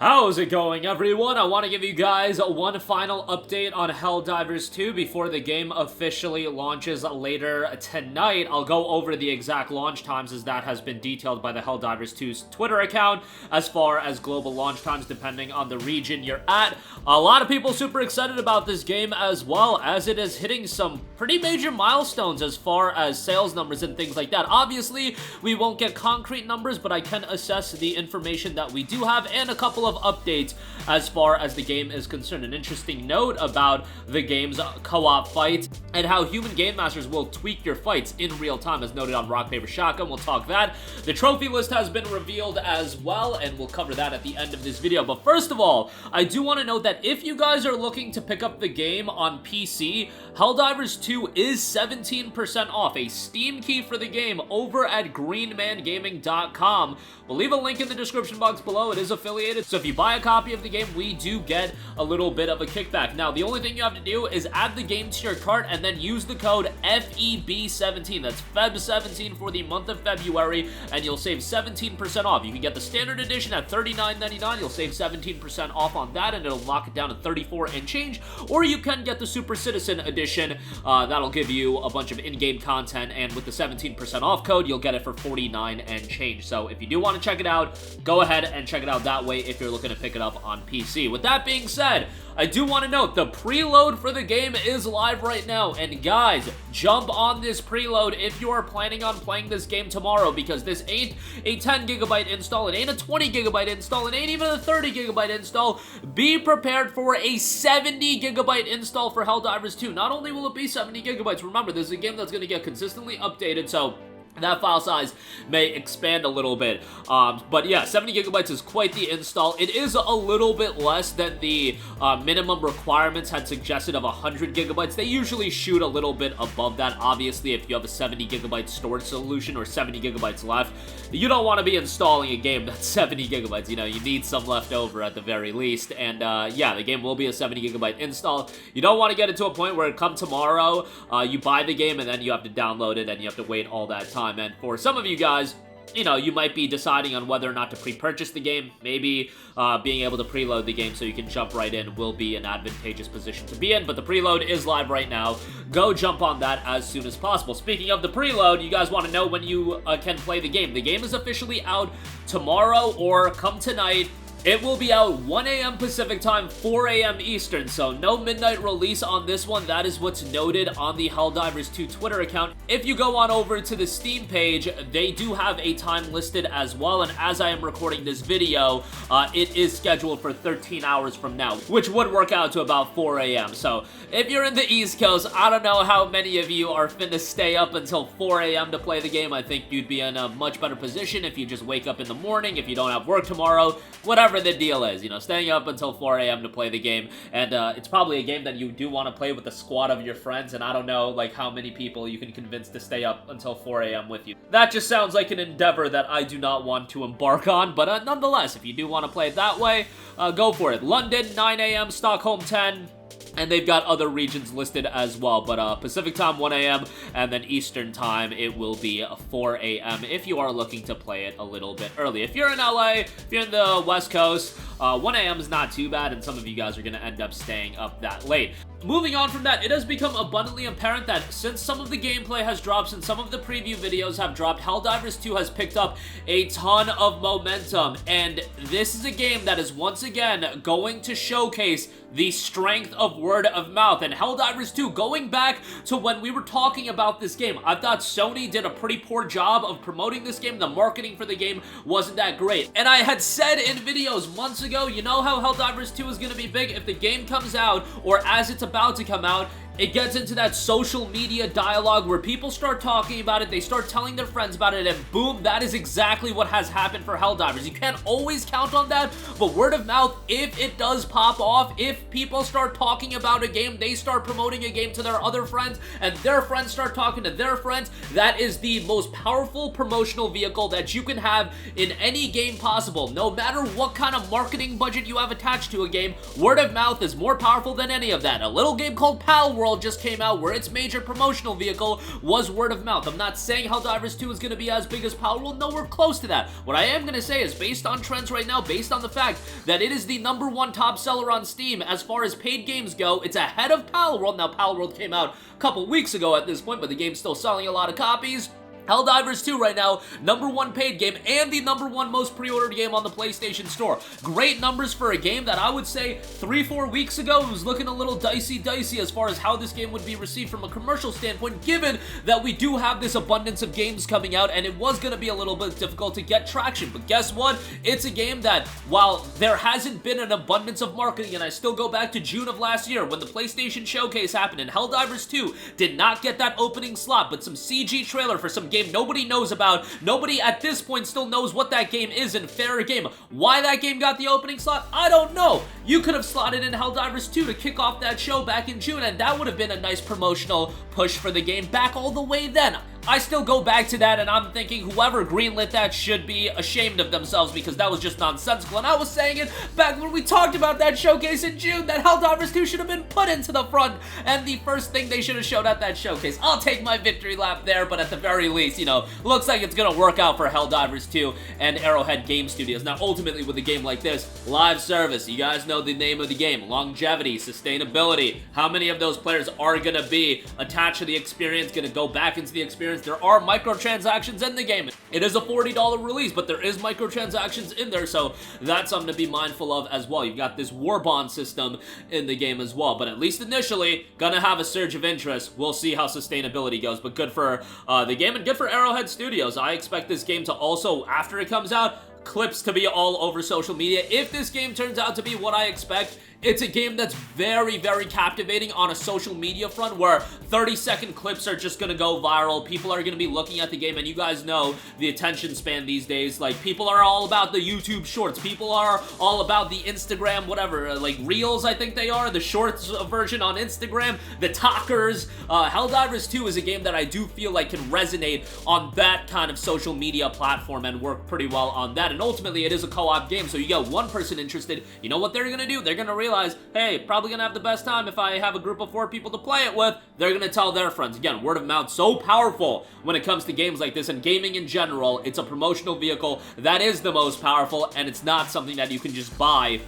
How's it going, everyone? I want to give you guys one final update on Helldivers 2 before the game officially launches later tonight. I'll go over the exact launch times as that has been detailed by the Helldivers 2's Twitter account, as far as global launch times depending on the region you're at. A lot of people super excited about this game as well, as it is hitting some pretty major milestones as far as sales numbers and things like that. Obviously, we won't get concrete numbers, but I can assess the information that we do have and a couple of updates as far as the game is concerned. An interesting note about the game's co-op fights and how human game masters will tweak your fights in real time, as noted on Rock Paper Shotgun. We'll talk that. The trophy list has been revealed as well, and we'll cover that at the end of this video. But first of all, I do want to note that if you guys are looking to pick up the game on PC, Helldivers 2 is 17% off, a Steam key for the game over at greenmangaming.com. We'll leave a link in the description box below. It is affiliated, so if you buy a copy of the game, we do get a little bit of a kickback. Now, the only thing you have to do is add the game to your cart and then use the code FEB17. That's Feb17 for the month of February, and you'll save 17% off. You can get the standard edition at $39.99. You'll save 17% off on that, and it'll lock it down to $34 and change. Or you can get the Super Citizen edition. That'll give you a bunch of in-game content, and with the 17% off code, you'll get it for $49 and change. So if you do want to check it out, go ahead and check it out that way if you're looking to pick it up on PC. With that being said, I do want to note the preload for the game is live right now, and guys, jump on this preload if you are planning on playing this game tomorrow, because this ain't a 10 gigabyte install, it ain't a 20 gigabyte install, it ain't even a 30 gigabyte install. Be prepared for a 70 gigabyte install for Helldivers 2. Not only will it be 70 gigabytes, remember, this is a game that's going to get consistently updated, so that file size may expand a little bit. But yeah, 70 gigabytes is quite the install. It is a little bit less than the minimum requirements had suggested of 100 gigabytes. They usually shoot a little bit above that. Obviously, if you have a 70 gigabyte storage solution or 70 gigabytes left, you don't want to be installing a game that's 70 gigabytes. You know, you need some left over at the very least. And yeah, the game will be a 70 gigabyte install. You don't want to get it to a point where come tomorrow, you buy the game and then you have to download it and you have to wait all that time. And for some of you guys, you know, you might be deciding on whether or not to pre-purchase the game. Maybe being able to preload the game so you can jump right in will be an advantageous position to be in, but the preload is live right now. Go jump on that as soon as possible. Speaking of the preload, you guys want to know when you can play the game. The game is officially out tomorrow or come tonight. It will be out 1 a.m. Pacific time, 4 a.m. Eastern, so no midnight release on this one. That is what's noted on the Helldivers 2 Twitter account. If you go on over to the Steam page, they do have a time listed as well, and as I am recording this video, it is scheduled for 13 hours from now, which would work out to about 4 a.m. So if you're in the East Coast, I don't know how many of you are finna stay up until 4 a.m. to play the game. I think you'd be in a much better position if you just wake up in the morning, if you don't have work tomorrow, whatever the deal is, you know, staying up until 4 a.m. to play the game. And it's probably a game that you do want to play with a squad of your friends, and I don't know like how many people you can convince to stay up until 4 a.m. with you. That just sounds like an endeavor that I do not want to embark on, but nonetheless, if you do want to play it that way, go for it. London 9 a.m, Stockholm 10, and they've got other regions listed as well, but Pacific time 1 a.m, and then Eastern time it will be 4 a.m. if you are looking to play it a little bit early. If you're in LA, if you're in the West Coast, 1 a.m. is not too bad, and some of you guys are going to end up staying up that late. Moving on from that, it has become abundantly apparent that since some of the gameplay has dropped, since some of the preview videos have dropped, Helldivers 2 has picked up a ton of momentum, and this is a game that is once again going to showcase the strength of word of mouth. And Helldivers 2, going back to when we were talking about this game, I thought Sony did a pretty poor job of promoting this game. The marketing for the game wasn't that great. And I had said in videos months ago, you know how Helldivers 2 is going to be big? If the game comes out, or as it's about to come out, it gets into that social media dialogue where people start talking about it, they start telling their friends about it, and boom, that is exactly what has happened for Helldivers. You can't always count on that, but word of mouth, if it does pop off, if people start talking about a game, they start promoting a game to their other friends, and their friends start talking to their friends, that is the most powerful promotional vehicle that you can have in any game possible. No matter what kind of marketing budget you have attached to a game, word of mouth is more powerful than any of that. A little game called Pal World Palworld just came out, where its major promotional vehicle was word of mouth. I'm not saying Helldivers 2 is going to be as big as Palworld, nowhere close to that. What I am going to say is, based on trends right now, based on the fact that it is the #1 top seller on Steam as far as paid games go, it's ahead of Palworld. Now, Palworld came out a couple weeks ago at this point, but the game's still selling a lot of copies. Helldivers 2 right now, #1 paid game and the #1 most pre-ordered game on the PlayStation Store. Great numbers for a game that I would say 3-4 weeks ago was looking a little dicey as far as how this game would be received from a commercial standpoint, given that we do have this abundance of games coming out, and it was going to be a little bit difficult to get traction. But guess what? It's a game that, while there hasn't been an abundance of marketing, and I still go back to June of last year when the PlayStation Showcase happened, and Helldivers 2 did not get that opening slot, but some CG trailer for some game nobody knows about. Nobody at this point still knows what that game is, and fair game. Why that game got the opening slot, I don't know. You could have slotted in Helldivers 2 to kick off that show back in June, and that would have been a nice promotional push for the game back all the way then. I still go back to that, and I'm thinking whoever greenlit that should be ashamed of themselves, because that was just nonsensical. And I was saying it back when we talked about that showcase in June, that Helldivers 2 should have been put into the front, and the first thing they should have showed at that showcase. I'll take my victory lap there, but at the very least, you know, looks like it's gonna work out for Helldivers 2 and Arrowhead Game Studios. Now, ultimately, with a game like this, live service, you guys know the name of the game, longevity, sustainability. How many of those players are gonna be attached to the experience, gonna go back into the experience? There are microtransactions in the game. It is a $40 release, but there is microtransactions in there, so that's something to be mindful of as well. You've got this war bond system in the game as well, but at least initially, gonna have a surge of interest. We'll see how sustainability goes, but good for the game and good for Arrowhead Studios. I expect this game to also, after it comes out, clips to be all over social media. If this game turns out to be what I expect, it's a game that's very, very captivating on a social media front, where 30-second clips are just gonna go viral. People are gonna be looking at the game, and you guys know the attention span these days. Like, people are all about the YouTube Shorts. People are all about the Instagram, whatever, like Reels, I think they are, the Shorts version on Instagram, the Talkers. Helldivers 2 is a game that I do feel like can resonate on that kind of social media platform and work pretty well on that. And ultimately, it is a co-op game, so you get one person interested. You know what they're gonna do? They're gonna realize, hey, probably gonna have the best time if I have a group of 4 people to play it with. They're gonna tell their friends. Again, word of mouth, so powerful when it comes to games like this, and gaming in general. It's a promotional vehicle that is the most powerful, and it's not something that you can just buy.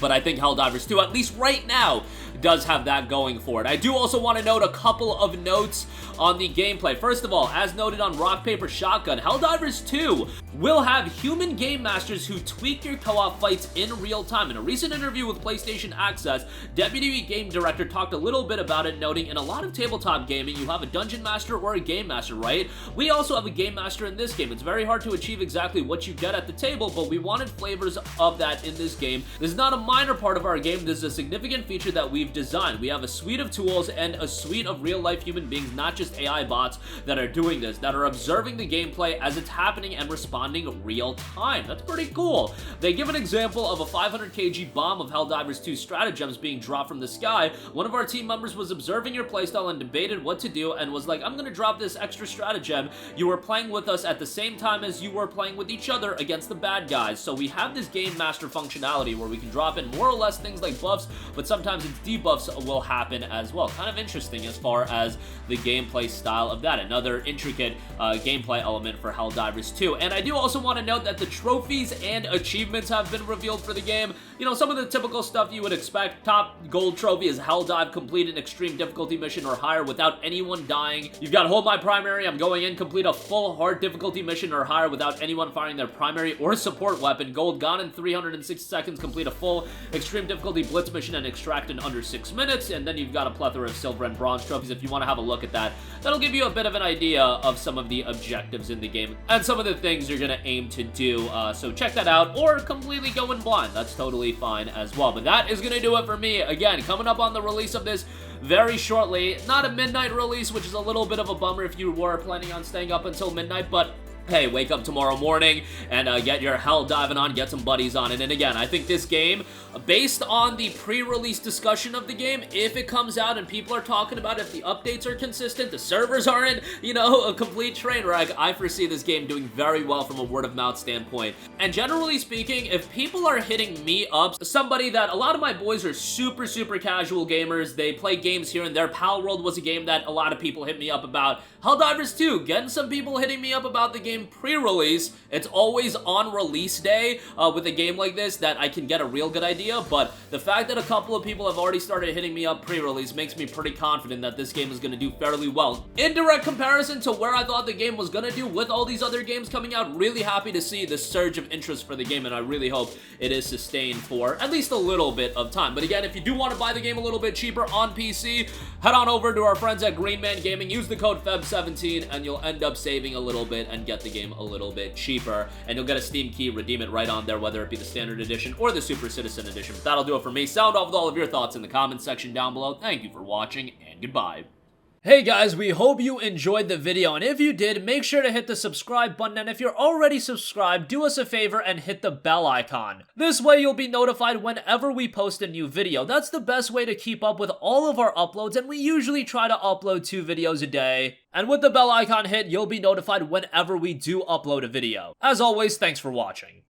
But I think Helldivers 2, at least right now, does have that going for it. I do also want to note a couple of notes on the gameplay. First of all, as noted on Rock, Paper, Shotgun, Helldivers 2 will have human game masters who tweak your co-op fights in real time. In a recent interview with PlayStation Access, Deputy Game Director talked a little bit about it, noting in a lot of tabletop gaming, you have a dungeon master or a game master, right? We also have a game master in this game. It's very hard to achieve exactly what you get at the table, but we wanted flavors of that in this game. This is not a minor part of our game. This is a significant feature that we've designed. We have a suite of tools and a suite of real-life human beings, not just AI bots, that are doing this, that are observing the gameplay as it's happening and responding real time. That's pretty cool. They give an example of a 500 kg bomb of Helldivers 2 stratagems being dropped from the sky. One of our team members was observing your playstyle and debated what to do, and was like, I'm gonna drop this extra stratagem. You were playing with us at the same time as you were playing with each other against the bad guys. So we have this game master functionality where we can drop in more or less things like buffs, but sometimes it's debuffs will happen as well. Kind of interesting as far as the gameplay style of that. Another intricate gameplay element for Helldivers 2. And I do also want to note that the trophies and achievements have been revealed for the game. You know, some of the typical stuff you would expect. Top gold trophy is Helldive, complete an extreme difficulty mission or higher without anyone dying. You've got hold my primary, I'm going in, complete a full hard difficulty mission or higher without anyone firing their primary or support weapon. Gold gone in 360 seconds, complete a full extreme difficulty blitz mission and extract in under 6 minutes. And then you've got a plethora of silver and bronze trophies if you want to have a look at that. That'll give you a bit of an idea of some of the objectives in the game and some of the things you're going to aim to do. So check that out, or completely go in blind. That's totally fine as well. But that is going to do it for me. Again, coming up on the release of this very shortly. Not a midnight release, which is a little bit of a bummer if you were planning on staying up until midnight, but hey, wake up tomorrow morning and get your hell diving on, get some buddies on it. And again, I think this game, based on the pre-release discussion of the game, if it comes out and people are talking about it, if the updates are consistent, the servers aren't, you know, a complete train wreck, I foresee this game doing very well from a word-of-mouth standpoint. And generally speaking, if people are hitting me up, somebody that a lot of my boys are super casual gamers, they play games here and there. Palworld was a game that a lot of people hit me up about. Helldivers 2, getting some people hitting me up about the game pre-release. It's always on release day with a game like this that I can get a real good idea, but the fact that a couple of people have already started hitting me up pre-release makes me pretty confident that this game is going to do fairly well. In direct comparison to where I thought the game was going to do with all these other games coming out, really happy to see the surge of interest for the game, and I really hope it is sustained for at least a little bit of time. But again, if you do want to buy the game a little bit cheaper on PC, head on over to our friends at Green Man Gaming, use the code FEB17, and you'll end up saving a little bit and get the game a little bit cheaper, and you'll get a Steam key, redeem it right on there, whether it be the Standard Edition or the Super Citizen Edition. But that'll do it for me. Sound off with all of your thoughts in the comments section down below. Thank you for watching, and goodbye. Hey guys, we hope you enjoyed the video, and if you did, make sure to hit the subscribe button, and if you're already subscribed, do us a favor and hit the bell icon. This way you'll be notified whenever we post a new video. That's the best way to keep up with all of our uploads, and we usually try to upload 2 videos a day. And with the bell icon hit, you'll be notified whenever we do upload a video. As always, thanks for watching.